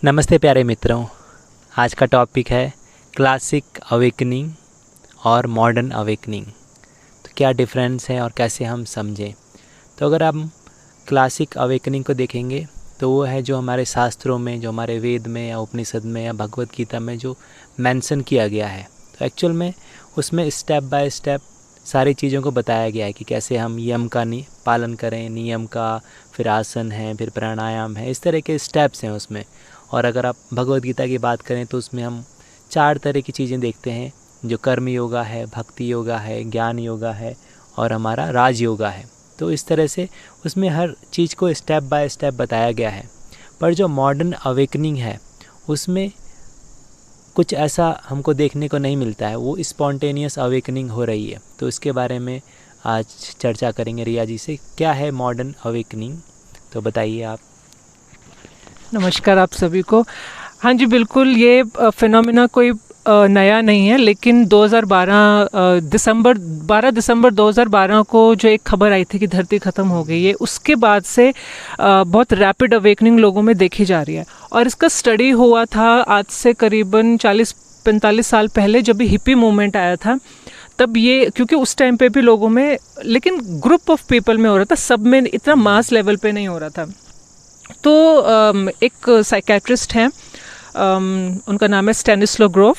नमस्ते प्यारे मित्रों। आज का टॉपिक है क्लासिक अवेकनिंग और मॉडर्न अवेकनिंग। तो क्या डिफरेंस है और कैसे हम समझें। तो अगर हम क्लासिक अवेकनिंग को देखेंगे तो वो है जो हमारे शास्त्रों में, जो हमारे वेद में या उपनिषद में या भगवत गीता में जो मेंशन किया गया है। तो एक्चुअल में उसमें स्टेप बाय स्टेप सारी चीज़ों को बताया गया है कि कैसे हम यम का पालन करें, नियम का, फिर आसन है, फिर प्राणायाम है, इस तरह के स्टेप्स हैं उसमें। और अगर आप भगवत गीता की बात करें तो उसमें हम 4 तरह की चीज़ें देखते हैं, जो कर्म योगा है, भक्ति योगा है, ज्ञान योगा है और हमारा राज योगा है। तो इस तरह से उसमें हर चीज़ को स्टेप बाय स्टेप बताया गया है। पर जो मॉडर्न अवेकनिंग है उसमें कुछ ऐसा हमको देखने को नहीं मिलता है, वो स्पॉन्टेनियस अवेकनिंग हो रही है। तो इसके बारे में आज चर्चा करेंगे रिया जी से। क्या है मॉडर्न अवेकनिंग, तो बताइए आप। नमस्कार आप सभी को। हाँ जी, बिल्कुल ये फिनोमिना कोई नया नहीं है, लेकिन 12 दिसंबर 2012 को जो एक खबर आई थी कि धरती ख़त्म हो गई है, उसके बाद से बहुत रैपिड अवेकनिंग लोगों में देखी जा रही है। और इसका स्टडी हुआ था आज से करीबन 40-45 साल पहले, जब भी हिप्पी मूवमेंट आया था। तब ये, क्योंकि उस टाइम पे भी लोगों में, लेकिन ग्रुप ऑफ पीपल में हो रहा था, सब में इतना मास लेवल पे नहीं हो रहा था। तो एक साइकेट्रिस्ट हैं, उनका नाम है स्टैनिस्लो ग्रोफ।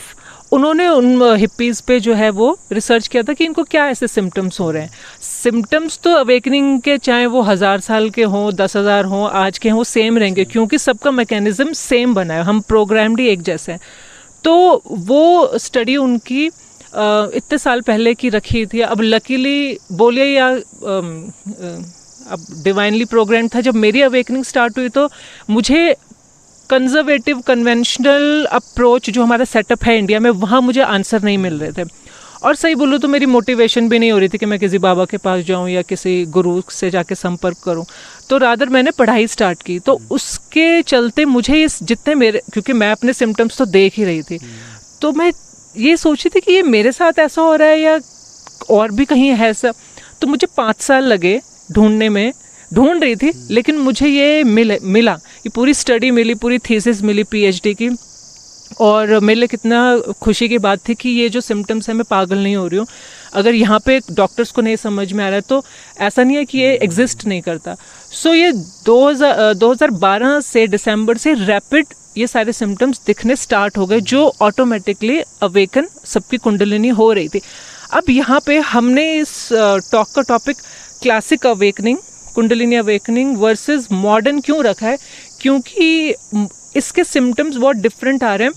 उन्होंने उन हिप्पीज़ पे जो है वो रिसर्च किया था कि इनको क्या ऐसे सिम्टम्स हो रहे हैं। सिम्टम्स तो अवेकनिंग के, चाहे वो 1000 साल के हों, 10,000 हों, आज के हों, वो सेम रहेंगे, क्योंकि सबका मैकेनिज्म सेम बना है, हम प्रोग्राम्ड ही एक जैसे हैं। तो वो स्टडी उनकी इतने साल पहले की रखी थी। अब लकीली बोलिए या अब डिवाइनली प्रोग्राम था, जब मेरी अवेकनिंग स्टार्ट हुई तो मुझे कंजर्वेटिव कन्वेंशनल अप्रोच जो हमारा सेटअप है इंडिया में, वहाँ मुझे आंसर नहीं मिल रहे थे। और सही बोलूँ तो मेरी मोटिवेशन भी नहीं हो रही थी कि मैं किसी बाबा के पास जाऊँ या किसी गुरु से जाके संपर्क करूँ। तो रादर मैंने पढ़ाई स्टार्ट की। तो उसके चलते मुझे इस जितने मेरे, क्योंकि मैं अपने सिम्टम्स तो देख ही रही थी, तो मैं ये सोची थी कि ये मेरे साथ ऐसा हो रहा है या और भी कहीं है ऐसा। तो मुझे 5 साल लगे ढूंढ रही थी, लेकिन मुझे ये मिला, ये पूरी स्टडी मिली, पूरी थीसिस मिली पीएचडी की। और मेरे लिए कितना खुशी की बात थी कि ये जो सिम्टम्स है, मैं पागल नहीं हो रही हूँ। अगर यहाँ पे डॉक्टर्स को नहीं समझ में आ रहा है तो ऐसा नहीं है कि ये एग्जिस्ट नहीं करता। सो ये 2012 से दिसंबर से रैपिड ये सारे सिम्टम्स दिखने स्टार्ट हो गए, जो ऑटोमेटिकली अवेकन सबकी कुंडलिनी हो रही थी। अब यहाँ पे हमने इस टॉक का topic classic awakening, kundalini awakening versus modern क्यों रखा है, क्योंकि इसके सिम्टम्स बहुत डिफरेंट आ रहे हैं।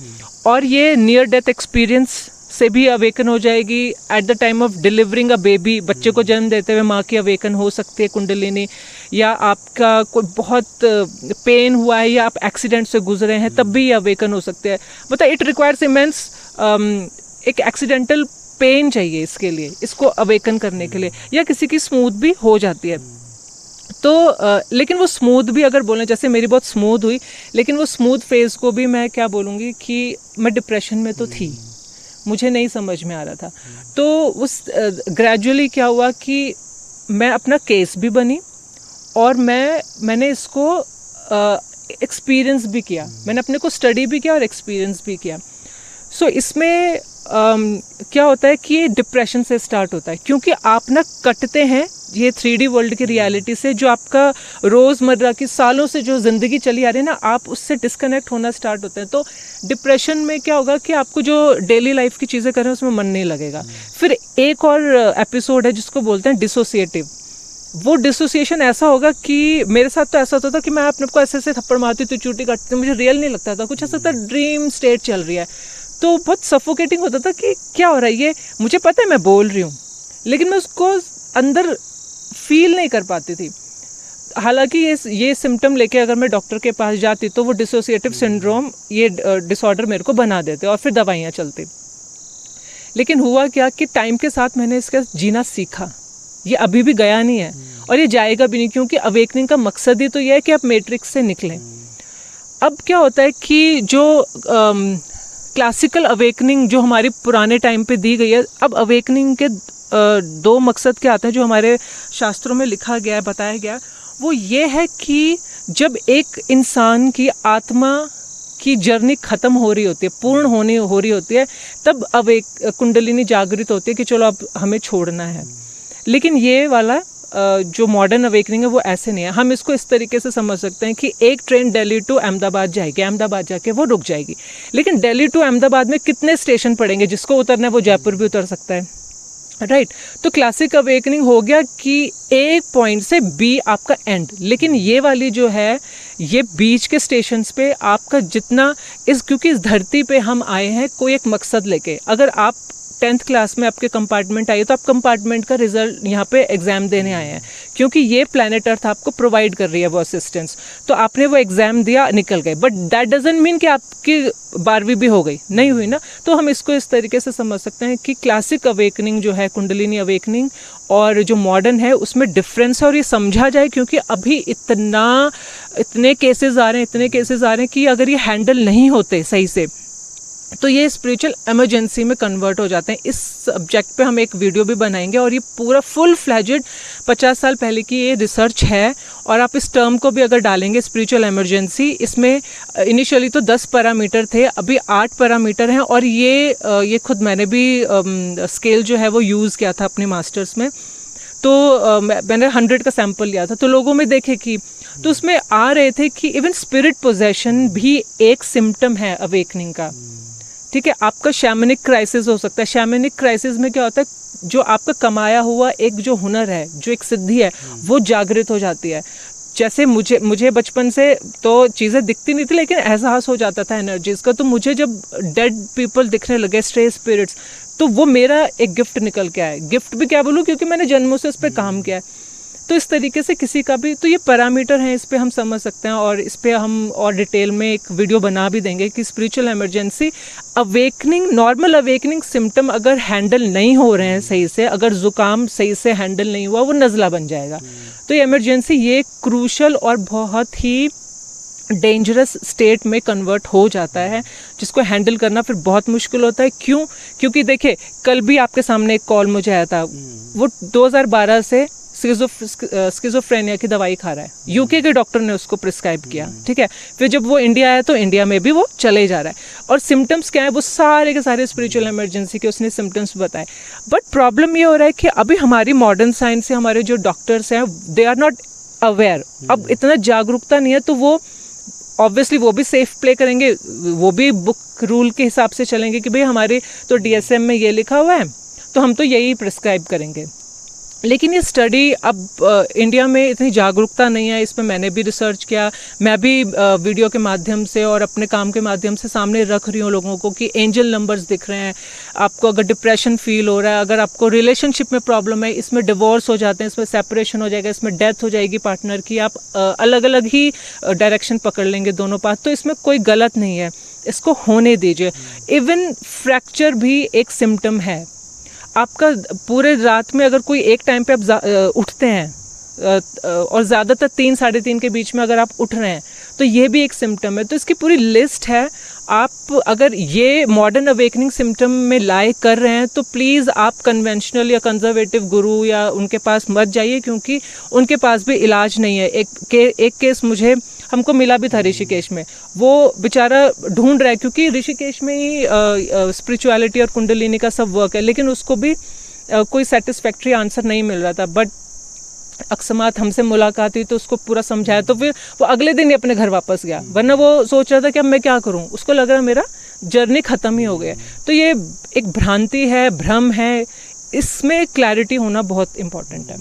और ये नियर डेथ एक्सपीरियंस से भी अवेकन हो जाएगी। At the time of delivering a baby, बच्चे को जन्म देते हुए माँ की अवेकन हो सकती है कुंडलिनी, या आपका कोई बहुत पेन हुआ है या आप एक्सीडेंट से गुजरे हैं तब भी ये अवेकन हो सकते हैं। मतलब इट रिक्वायर्स इमेंस एक एक्सीडेंटल पेन चाहिए इसके लिए, इसको अवेकन करने के लिए, या किसी की स्मूथ भी हो जाती है। तो लेकिन वो स्मूथ भी अगर बोलें, जैसे मेरी बहुत स्मूथ हुई, लेकिन वो स्मूथ फेज को भी मैं क्या बोलूँगी कि मैं डिप्रेशन में तो थी, मुझे नहीं समझ में आ रहा था। तो उस ग्रेजुअली क्या हुआ कि मैं अपना केस भी बनी और मैंने इसको एक्सपीरियंस भी किया, मैंने अपने को स्टडी भी किया और एक्सपीरियंस भी किया। सो इसमें क्या होता है कि ये डिप्रेशन से स्टार्ट होता है, क्योंकि आप ना कटते हैं ये 3D वर्ल्ड की रियलिटी से, जो आपका रोज़मर्रा की सालों से जो ज़िंदगी चली आ रही है ना, आप उससे डिस्कनेक्ट होना स्टार्ट होते हैं। तो डिप्रेशन में क्या होगा कि आपको जो डेली लाइफ की चीज़ें कर रहे हैं उसमें मन नहीं लगेगा। फिर एक और एपिसोड है जिसको बोलते हैं डिसोसिएटिव। वो डिसोसिएशन ऐसा होगा कि मेरे साथ तो ऐसा होता था कि मैं अपने को ऐसे थप्पड़ मारती थी, चूटी काटती थी, मुझे रियल नहीं लगता था, कुछ ऐसा था ड्रीम स्टेट चल रही है। तो बहुत सफोकेटिंग होता था कि क्या हो रहा है ये, मुझे पता है मैं बोल रही हूँ, लेकिन मैं उसको अंदर फील नहीं कर पाती थी। हालांकि ये सिम्टम लेके अगर मैं डॉक्टर के पास जाती तो वो डिसोसिएटिव सिंड्रोम, ये डिसऑर्डर मेरे को बना देते और फिर दवाइयाँ चलती। लेकिन हुआ क्या कि टाइम के साथ मैंने इसका जीना सीखा। ये अभी भी गया नहीं है और ये जाएगा भी नहीं, क्योंकि अवेकनिंग का मकसद ही तो ये है कि आप मैट्रिक्स से निकलें। अब क्या होता है कि जो क्लासिकल अवेकनिंग जो हमारी पुराने टाइम पे दी गई है, अब अवेकनिंग के 2 मकसद क्या आते हैं जो हमारे शास्त्रों में लिखा गया है, बताया गया। वो ये है कि जब एक इंसान की आत्मा की जर्नी ख़त्म हो रही होती है, पूर्ण हो रही होती है, तब अब एक कुंडलिनी जागृत होती है कि चलो अब हमें छोड़ना है। लेकिन ये वाला जो मॉडर्न अवेकनिंग है वो ऐसे नहीं है। हम इसको इस तरीके से समझ सकते हैं कि एक ट्रेन दिल्ली टू अहमदाबाद जाएगी, अहमदाबाद जाके वो रुक जाएगी, लेकिन दिल्ली टू अहमदाबाद में कितने स्टेशन पड़ेंगे, जिसको उतरना है वो जयपुर भी उतर सकता है, राइट। तो क्लासिक अवेकनिंग हो गया कि एक पॉइंट से बी आपका एंड। लेकिन ये वाली जो है ये बीच के स्टेशंस पे आपका जितना क्योंकि इस धरती पे हम आए हैं कोई एक मकसद लेके। अगर आप 10th क्लास में आपके कंपार्टमेंट आई तो आप कंपार्टमेंट का रिजल्ट यहाँ पे एग्जाम देने आए हैं, क्योंकि ये प्लैनेट अर्थ आपको प्रोवाइड कर रही है वो असिस्टेंस। तो आपने वो एग्जाम दिया, निकल गए, बट दैट डजंट मीन कि आपकी 12वीं भी हो गई, नहीं हुई ना। तो हम इसको इस तरीके से समझ सकते हैं कि क्लासिक अवेकनिंग जो है, कुंडलिनी अवेकनिंग, और जो मॉडर्न है उसमें डिफरेंस है। और ये समझा जाए क्योंकि अभी इतने केसेस आ रहे हैं कि अगर ये हैंडल नहीं होते सही से तो ये स्पिरिचुअल इमरजेंसी में कन्वर्ट हो जाते हैं। इस सब्जेक्ट पे हम एक वीडियो भी बनाएंगे और ये पूरा फुल फ्लैजेड 50 साल पहले की ये रिसर्च है। और आप इस टर्म को भी अगर डालेंगे स्पिरिचुअल इमरजेंसी, इसमें इनिशियली तो 10 पैरामीटर थे, अभी 8 पैरामीटर हैं। और ये खुद मैंने भी स्केल जो है वो यूज़ किया था अपने मास्टर्स में। तो मैंने 100 का सैंपल लिया था, तो लोगों में देखे कि तो उसमें आ रहे थे कि इवन स्पिरिट पोजेशन भी एक सिम्टम है अवेकनिंग का। ठीक है, आपका शैमनिक क्राइसिस हो सकता है। शैमनिक क्राइसिस में क्या होता है, जो आपका कमाया हुआ एक जो हुनर है, जो एक सिद्धि है, वो जागृत हो जाती है। जैसे मुझे बचपन से तो चीज़ें दिखती नहीं थी, लेकिन एहसास हो जाता था एनर्जीज का। तो मुझे जब डेड पीपल दिखने लगे, स्ट्रे स्पिरिट्स, तो वो मेरा एक गिफ्ट निकल के आया। गिफ्ट भी क्या बोलूँ, क्योंकि मैंने जन्मों से उस पर काम किया है। तो इस तरीके से किसी का भी, तो ये पैरामीटर हैं, इस पे हम समझ सकते हैं। और इस पे हम और डिटेल में एक वीडियो बना भी देंगे कि spiritual emergency awakening, normal awakening symptom अगर हैंडल नहीं हो रहे हैं सही से, अगर जुकाम सही से हैंडल नहीं हुआ, वो नज़ला बन जाएगा। तो ये इमरजेंसी, ये क्रूशल और बहुत ही डेंजरस स्टेट में कन्वर्ट हो जाता है, जिसको हैंडल करना फिर बहुत मुश्किल होता है। क्यों? क्योंकि देखिए, कल भी आपके सामने एक कॉल मुझे आया था, वो 2012 से स्किज़ोफ्रेनिया की दवाई खा रहा है। यूके के डॉक्टर ने उसको प्रिस्क्राइब किया, ठीक है। फिर जब वो इंडिया आया तो इंडिया में भी वो चले जा रहा है। और सिम्टम्स क्या है, वो सारे के सारे स्पिरिचुअल इमरजेंसी के उसने सिम्टम्स बताए। बट प्रॉब्लम ये हो रहा है कि अभी हमारी मॉडर्न साइंस से हमारे जो डॉक्टर्स हैं, दे आर नॉट अवेयर। अब इतना जागरूकता नहीं है, तो वो ऑब्वियसली वो भी सेफ प्ले करेंगे, वो भी बुक रूल के हिसाब से चलेंगे कि भाई हमारे तो DSM में ये लिखा हुआ है, तो हम तो यही प्रिस्क्राइब करेंगे। लेकिन ये स्टडी अब इंडिया में इतनी जागरूकता नहीं है, इस पर मैंने भी रिसर्च किया। मैं भी वीडियो के माध्यम से और अपने काम के माध्यम से सामने रख रही हूँ लोगों को कि एंजल नंबर्स दिख रहे हैं। आपको अगर डिप्रेशन फील हो रहा है, अगर आपको रिलेशनशिप में प्रॉब्लम है, इसमें डिवोर्स हो जाते हैं, इसमें सेपरेशन हो जाएगा, इसमें डेथ हो जाएगी पार्टनर की, आप अलग अलग ही डायरेक्शन पकड़ लेंगे दोनों पास, तो इसमें कोई गलत नहीं है, इसको होने दीजिए। इवन फ्रैक्चर भी एक सिम्टम है। आपका पूरे रात में अगर कोई एक टाइम पे आप उठते हैं और ज़्यादातर 3 साढ़े 3 के बीच में अगर आप उठ रहे हैं, तो ये भी एक सिम्टम है। तो इसकी पूरी लिस्ट है। आप अगर ये मॉडर्न अवेकनिंग सिम्टम में लाए कर रहे हैं, तो प्लीज़ आप कन्वेंशनल या कंजर्वेटिव गुरु या उनके पास मत जाइए, क्योंकि उनके पास भी इलाज नहीं है। एक केस हमको मिला भी था ऋषिकेश में। वो बेचारा ढूंढ रहा है, क्योंकि ऋषिकेश में ही स्पिरिचुअलिटी और कुंडलिनी का सब वर्क है, लेकिन उसको भी कोई सेटिस्फैक्ट्री आंसर नहीं मिल रहा था। बट अकस्मात हमसे मुलाकात हुई तो उसको पूरा समझाया, तो फिर वो अगले दिन ही अपने घर वापस गया। वरना वो सोच रहा था कि अब मैं क्या करूं, उसको लग रहा मेरा जर्नी ख़त्म ही हो गया। तो ये एक भ्रांति है, भ्रम है, इसमें क्लैरिटी होना बहुत इम्पोर्टेंट है।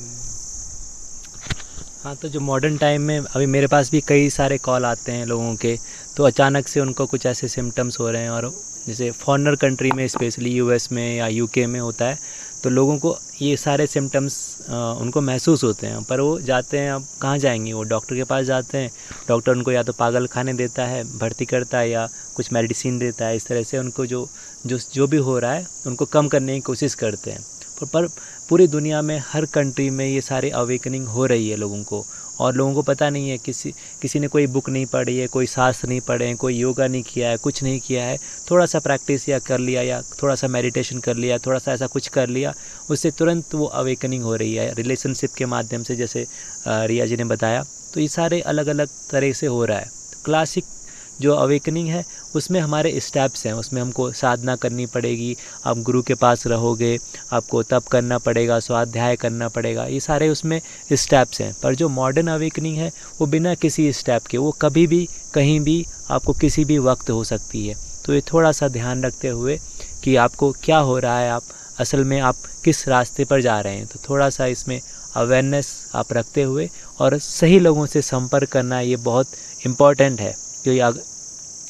हाँ, तो जो मॉडर्न टाइम में अभी मेरे पास भी कई सारे कॉल आते हैं लोगों के, तो अचानक से उनको कुछ ऐसे सिम्टम्स हो रहे हैं, और जैसे फॉरेनर कंट्री में, स्पेशली US में या UK में होता है, तो लोगों को ये सारे सिम्टम्स उनको महसूस होते हैं, पर वो जाते हैं, अब कहाँ जाएंगे, वो डॉक्टर के पास जाते हैं। डॉक्टर उनको या तो पागल खाने देता है, भर्ती करता है, या कुछ मेडिसिन देता है। इस तरह से उनको जो भी हो रहा है उनको कम करने की कोशिश करते हैं। पर पूरी दुनिया में हर कंट्री में ये सारी अवेकनिंग हो रही है लोगों को, और लोगों को पता नहीं है। किसी ने कोई बुक नहीं पढ़ी है, कोई शास्त्र नहीं पढ़े हैं, कोई योगा नहीं किया है, कुछ नहीं किया है, थोड़ा सा प्रैक्टिस या कर लिया, या थोड़ा सा मेडिटेशन कर लिया, थोड़ा सा ऐसा कुछ कर लिया, उससे तुरंत वो अवेकनिंग हो रही है रिलेशनशिप के माध्यम से, जैसे रिया जी ने बताया। तो ये सारे अलग अलग तरह से हो रहा है। क्लासिक जो अवेकनिंग है उसमें हमारे स्टेप्स हैं, उसमें हमको साधना करनी पड़ेगी, आप गुरु के पास रहोगे, आपको तप करना पड़ेगा, स्वाध्याय करना पड़ेगा, ये सारे उसमें स्टेप्स हैं। पर जो मॉडर्न अवेकनिंग है वो बिना किसी स्टेप के, वो कभी भी कहीं भी आपको किसी भी वक्त हो सकती है। तो ये थोड़ा सा ध्यान रखते हुए कि आपको क्या हो रहा है, आप असल में आप किस रास्ते पर जा रहे हैं, तो थोड़ा सा इसमें अवेयरनेस आप रखते हुए और सही लोगों से संपर्क करना ये बहुत इम्पॉर्टेंट है। क्योंकि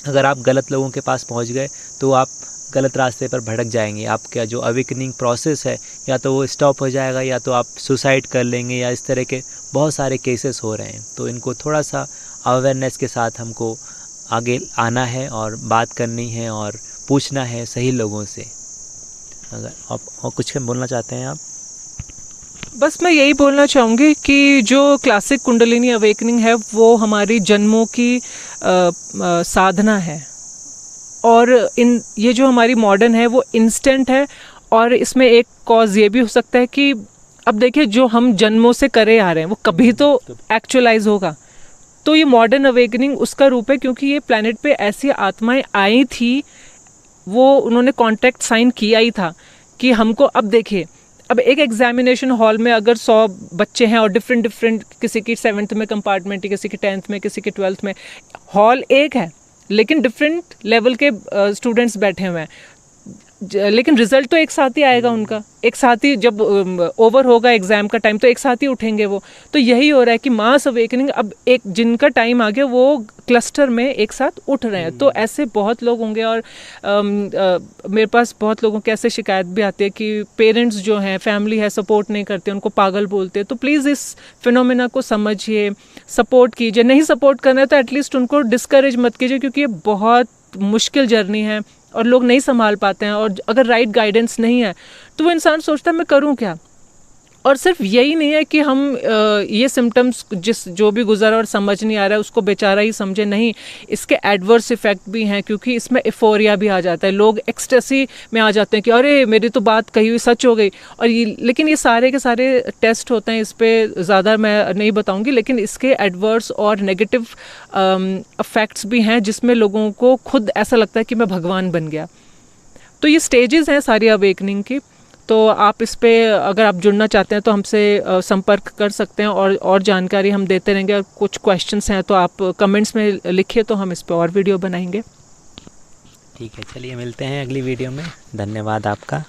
अगर आप गलत लोगों के पास पहुंच गए तो आप गलत रास्ते पर भटक जाएंगे। आपका जो अवेकनिंग प्रोसेस है या तो वो स्टॉप हो जाएगा या तो आप सुसाइड कर लेंगे, या इस तरह के बहुत सारे केसेस हो रहे हैं। तो इनको थोड़ा सा अवेयरनेस के साथ हमको आगे आना है और बात करनी है और पूछना है सही लोगों से। अगर आप और कुछ बोलना चाहते हैं आप? बस मैं यही बोलना चाहूँगी कि जो क्लासिक कुंडलिनी अवेकनिंग है वो हमारी जन्मों की साधना है, और ये जो हमारी मॉडर्न है वो इंस्टेंट है। और इसमें एक कॉज ये भी हो सकता है कि अब देखिए जो हम जन्मों से करे आ रहे हैं वो कभी तो एक्चुअलाइज होगा। तो ये मॉडर्न अवेकनिंग उसका रूप है, क्योंकि ये प्लैनेट पे ऐसी आत्माएं आई थी, वो उन्होंने कॉन्ट्रैक्ट साइन किया ही था कि हमको, अब देखिए अब एक एग्जामिनेशन हॉल में अगर 100 बच्चे हैं और डिफरेंट किसी की 7th में कंपार्टमेंट है, किसी की 10th में, किसी की 12th में, हॉल एक है लेकिन डिफरेंट लेवल के स्टूडेंट्स बैठे हुए हैं, लेकिन रिजल्ट तो एक साथ ही आएगा उनका, एक साथ ही जब ओवर होगा एग्जाम का टाइम तो एक साथ ही उठेंगे वो। तो यही हो रहा है कि मास अवेकनिंग, अब एक जिनका टाइम आ गया वो क्लस्टर में एक साथ उठ रहे हैं। तो ऐसे बहुत लोग होंगे, और मेरे पास बहुत लोगों की ऐसे शिकायत भी आती है कि पेरेंट्स जो हैं, फैमिली है, सपोर्ट नहीं करते, उनको पागल बोलते। तो प्लीज़ इस फिनोमेना को समझिए, सपोर्ट कीजिए। नहीं सपोर्ट करना है तो एटलीस्ट उनको डिस्करेज मत कीजिए, क्योंकि ये बहुत मुश्किल जर्नी है और लोग नहीं संभाल पाते हैं। और अगर राइट गाइडेंस नहीं है तो वो इंसान सोचता है मैं करूं क्या। और सिर्फ यही नहीं है कि हम ये सिम्टम्स जो भी गुजरा और समझ नहीं आ रहा है उसको बेचारा ही समझे, नहीं, इसके एडवर्स इफेक्ट भी हैं, क्योंकि इसमें एफोरिया भी आ जाता है, लोग एक्सटेसी में आ जाते हैं कि अरे मेरी तो बात कही हुई सच हो गई। और लेकिन ये सारे के सारे टेस्ट होते हैं, इस पर ज़्यादा मैं नहीं बताऊँगी, लेकिन इसके एडवर्स और नेगेटिव इफेक्ट्स भी हैं, जिसमें लोगों को खुद ऐसा लगता है कि मैं भगवान बन गया। तो ये स्टेजेस हैं सारी अवेकनिंग की। तो आप इस पे अगर आप जुड़ना चाहते हैं तो हमसे संपर्क कर सकते हैं, और जानकारी हम देते रहेंगे। और कुछ क्वेश्चंस हैं तो आप कमेंट्स में लिखिए, तो हम इस पे और वीडियो बनाएंगे। ठीक है, चलिए मिलते हैं अगली वीडियो में। धन्यवाद आपका।